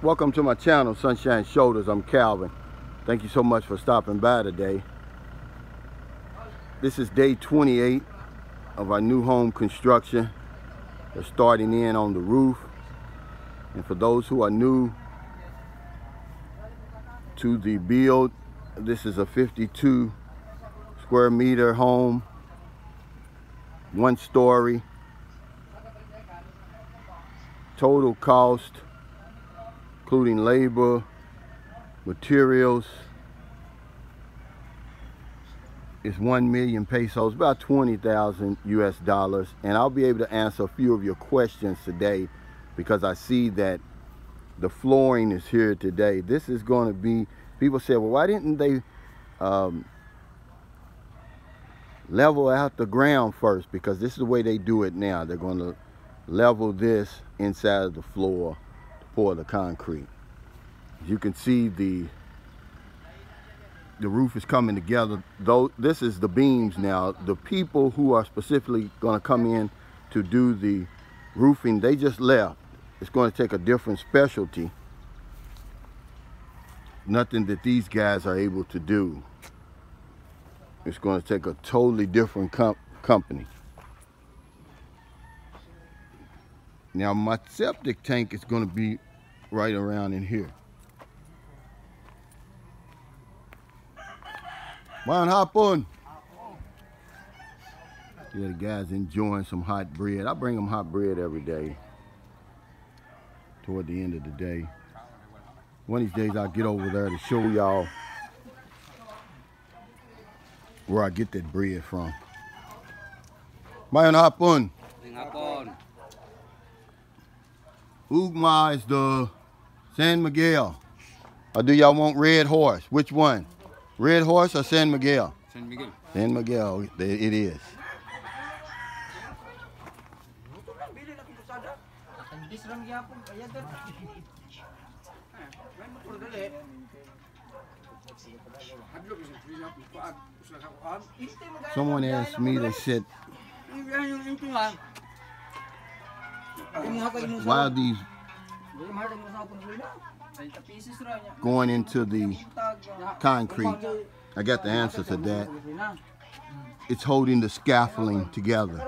Welcome to my channel, Sunshine Shoulders. I'm Calvin. Thank you so much for stopping by today. This is day 28 of our new home construction. We're starting in on the roof. And for those who are new to the build, this is a 52 square meter home, 1 story. Total cost, including labor, materials, is 1 million pesos, about 20,000 US dollars. And I'll be able to answer a few of your questions today because I see that the flooring is here today. This is going to be, people say, well, why didn't they level out the ground first? Because this is the way they do it now. They're going to level this inside of the floor to pour the concrete. As you can see, the roof is coming together. Though this is the beams now. The people who are specifically going to come in to do the roofing, they just left. It's going to take a different specialty. Nothing that these guys are able to do. It's going to take a totally different company. Now my septic tank is going to be right around in here. Man, hapon. Yeah, the guys enjoying some hot bread. I bring them hot bread every day. Toward the end of the day. One of these days I'll get over there to show y'all where I get that bread from. Man, hapon. Ugma is the San Miguel. Or do y'all want Red Horse? Which one? Red Horse or San Miguel? San Miguel. San Miguel, it is. Someone asked me, they said, why are these going into the concrete? I got the answer to that. It's holding the scaffolding together.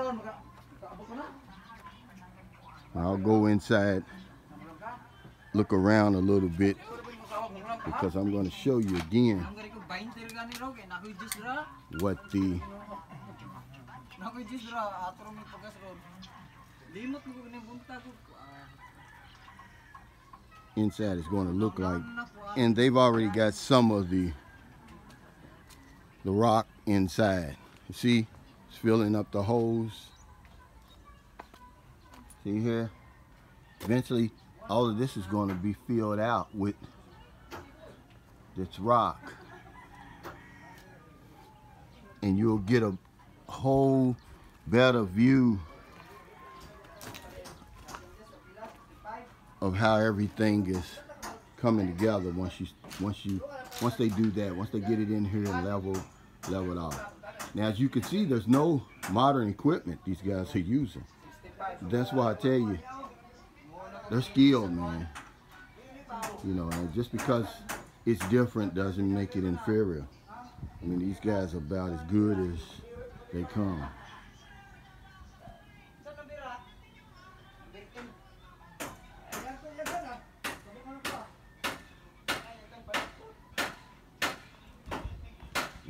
I'll go inside, look around a little bit, because I'm going to show you again what the inside is going to look like. And they've already got some of the rock inside. You see, it's filling up the holes. See here? Eventually, all of this is going to be filled out with this rock. And you'll get a whole better view of how everything is coming together once they do that. Once they get it in here and level it off. Now, as you can see, there's no modern equipment these guys are using. That's why I tell you, they're skilled, man. You know, and just because it's different doesn't make it inferior. I mean, these guys are about as good as they come.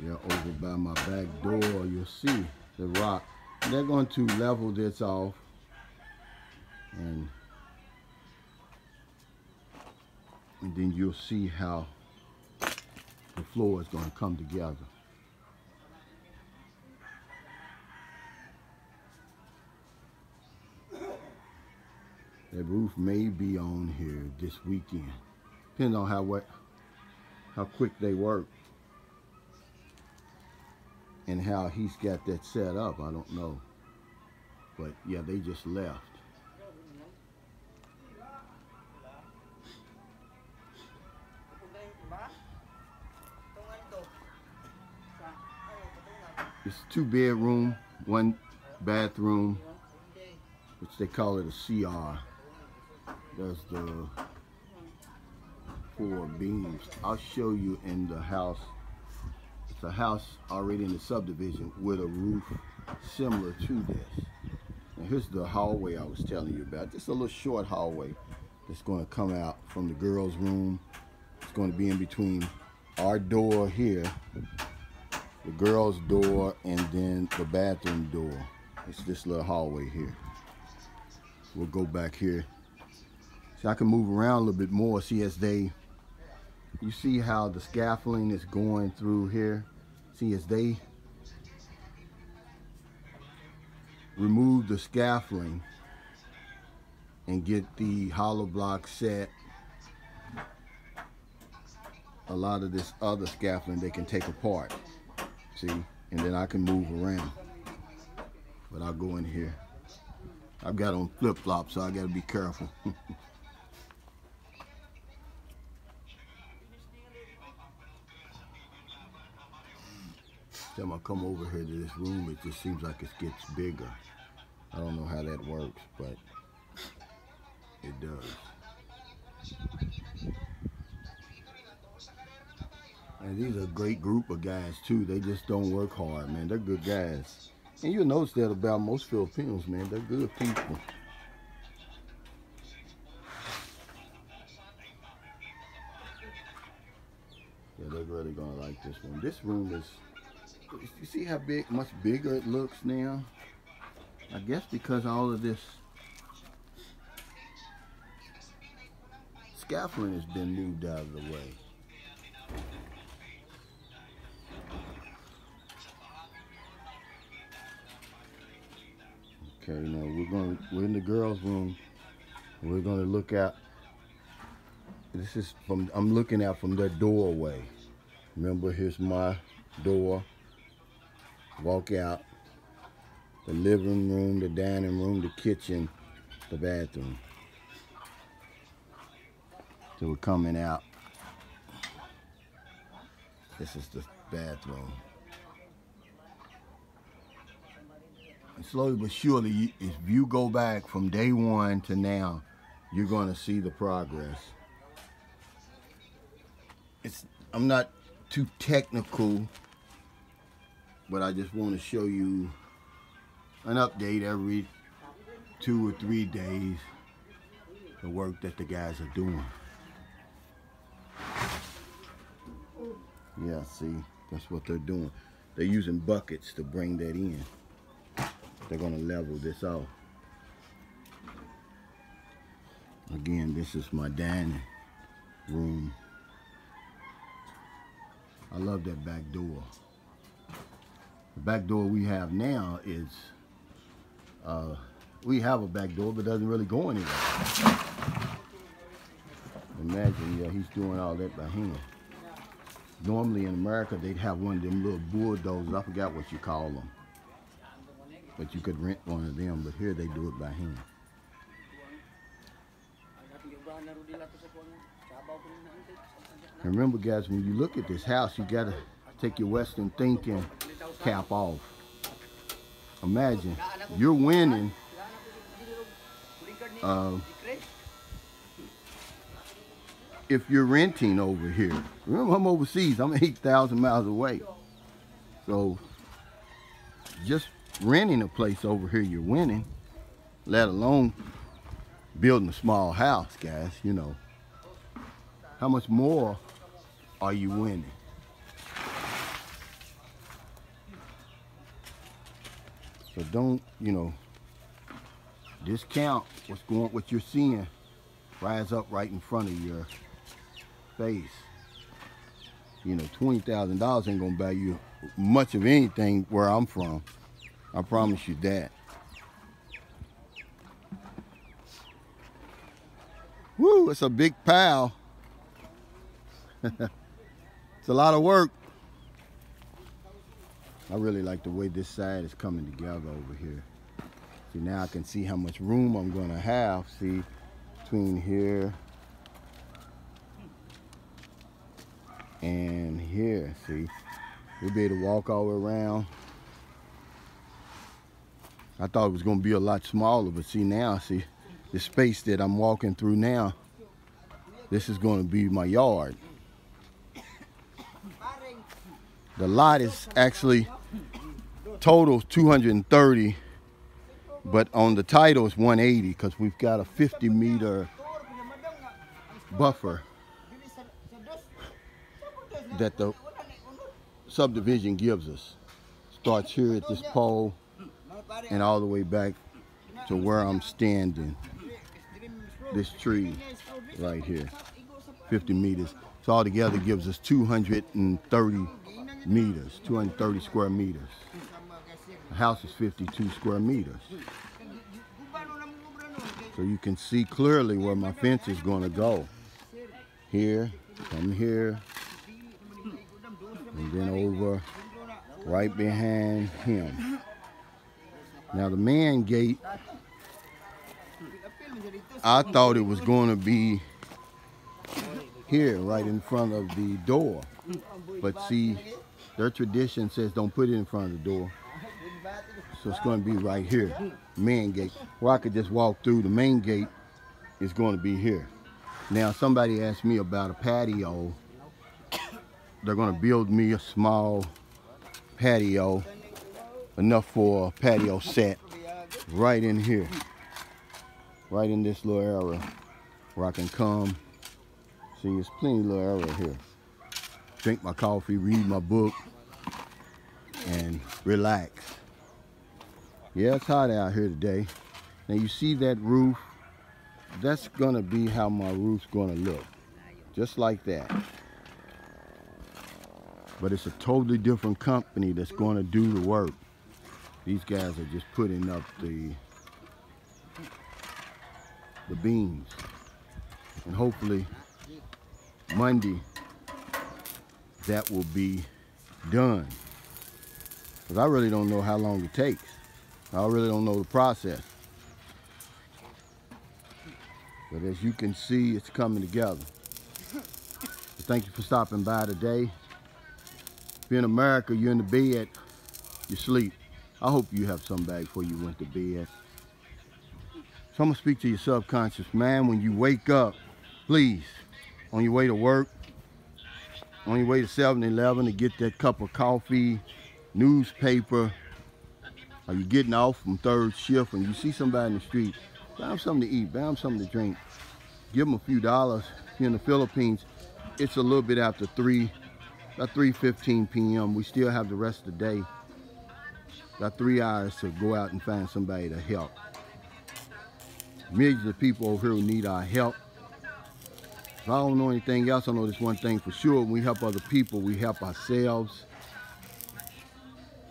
Yeah, over by my back door, you'll see the rock. They're going to level this off, and then you'll see how the floor is going to come together. That roof may be on here this weekend. Depends on how quick they work and how he's got that set up. I don't know. But yeah, they just left. It's 2-bedroom, 1 bathroom, which they call it a CR. There's the 4 beams. I'll show you in the house. It's a house already in the subdivision with a roof similar to this. And here's the hallway I was telling you about. Just a little short hallway that's going to come out from the girls' room. It's going to be in between our door here, the girls' door, and then the bathroom door. It's this little hallway here. We'll go back here. So I can move around a little bit more. See, as they, you see how the scaffolding is going through here. See, as they remove the scaffolding and get the hollow block set, a lot of this other scaffolding they can take apart. See, and then I can move around. But I'll go in here. I've got on flip-flops, so I got to be careful. Every time I come over here to this room, it just seems like it gets bigger. I don't know how that works, but it does. And these are a great group of guys too. They just don't work hard, man. They're good guys. And you'll notice that about most Filipinos, man. They're good people. Yeah, they're really gonna like this one. This room is, you see how big, much bigger it looks now? I guess because all of this scaffolding has been moved out of the way. Okay, now we're in the girls' room. We're gonna look out. This is from, I'm looking out from that doorway. Remember, here's my door. Walk out. The living room, the dining room, the kitchen, the bathroom. So we're coming out. This is the bathroom. And slowly but surely, if you go back from day one to now, you're going to see the progress. I'm not too technical, but I just want to show you an update every 2 or 3 days, the work that the guys are doing. Yeah, see, that's what they're doing. They're using buckets to bring that in. They're gonna level this off. Again, this is my dining room. I love that back door. The back door we have now is, we have a back door, but it doesn't really go anywhere. Imagine, yeah, he's doing all that by hand. Normally in America, they'd have one of them little bulldozers. I forgot what you call them. But you could rent one of them, but here they do it by hand. And remember, guys, when you look at this house, you gotta take your Western thinking cap off. Imagine, you're winning if you're renting over here. Remember, I'm overseas. I'm 8,000 miles away. So just renting a place over here, you're winning, let alone building a small house, guys. You know, how much more are you winning? So don't, discount what you're seeing rise up right in front of your face. $20,000 ain't gonna buy you much of anything where I'm from. I promise you that. Woo, it's a big pile. It's a lot of work. I really like the way this side is coming together over here. See, now I can see how much room I'm gonna have, see, between here and here, see. We'll be able to walk all the way around. I thought it was gonna be a lot smaller, but see now, see, the space that I'm walking through now This is going to be my yard. The lot is actually total 230, but on the title it's 180 because we've got a 50-meter buffer that the subdivision gives us. Starts here at this pole and all the way back to where I'm standing. This tree right here, 50 meters. So altogether gives us 230 meters, 230 square meters. The house is 52 square meters. So you can see clearly where my fence is going to go. Here, come here, and then over right behind him. Now the man gate, I thought it was going to be here, right in front of the door. But see, their tradition says don't put it in front of the door. So it's going to be right here, main gate. Where I could just walk through. The main gate is going to be here. Now somebody asked me about a patio. They're going to build me a small patio, enough for a patio set, right in here. Right in this little area where I can come. See, there's plenty of little area here. Drink my coffee, read my book, and relax. Yeah, it's hot out here today. Now you see that roof? That's gonna be how my roof's gonna look. Just like that. But it's a totally different company that's gonna do the work. These guys are just putting up the beams. And hopefully Monday that will be done. Because I really don't know how long it takes. I really don't know the process. But as you can see, it's coming together. So thank you for stopping by today. If you're in America, you're in the bed, you sleep. I hope you have some back before you went to bed. So I'm gonna speak to your subconscious mind. When you wake up, please, on your way to work, on your way to 7-Eleven to get that cup of coffee, newspaper, or you're getting off from third shift and you see somebody in the street, buy them something to eat, buy them something to drink. Give them a few dollars. Here in the Philippines, it's a little bit after 3:15 p.m. We still have the rest of the day. Got 3 hours to go out and find somebody to help. Millions of people over here who need our help. If I don't know anything else, I know this one thing for sure. When we help other people, we help ourselves.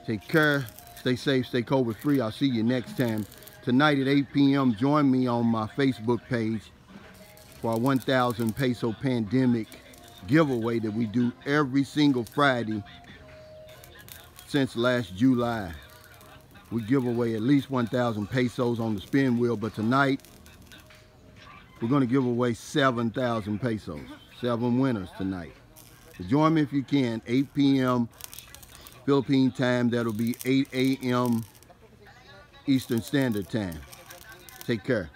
Take care, stay safe, stay COVID free. I'll see you next time. Tonight at 8 p.m., join me on my Facebook page for our 1,000 peso pandemic giveaway that we do every single Friday since last July. We give away at least 1,000 pesos on the spin wheel, but tonight we're going to give away 7,000 pesos. 7 winners tonight. So join me if you can, 8 p.m. Philippine time. That'll be 8 a.m. Eastern Standard Time. Take care.